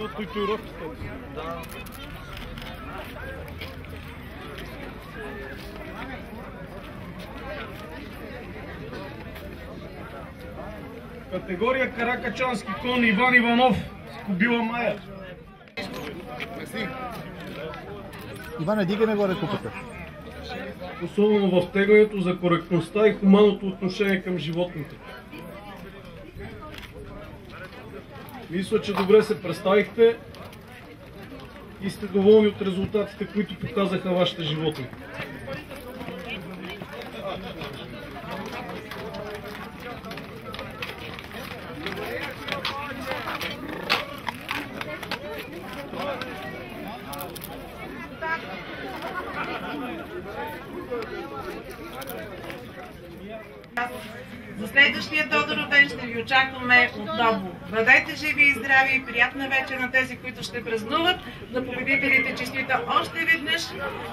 от татуировките. Да. Категория Каракачански кон Иван Иванов с Кобила Мая. Иване, дигаме горе купата. Особено в теглянето за коректността и хуманното отношение към животните. Мисля, че добре се представихте и сте доволни от резултатите, които показаха вашите животни. За следващия Тодоров ден ще ви очакваме отново. Бъдете живи и здрави и приятна вечер на тези, които ще празнуват. На победителите честита още веднъж.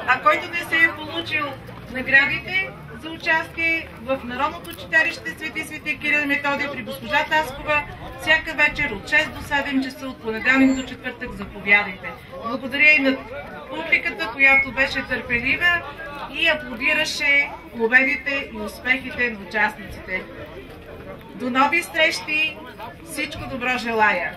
А който не се е получил наградите за участие в Народното читалище Свети Кирил и Методий при госпожа Таскова, всяка вечер от 6 до 7 часа от понеделник до четвъртък, заповядайте. Благодаря и на публиката, която беше търпелива и аплодираше победите и успехите на участниците. До нови срещи! Всичко добро желая!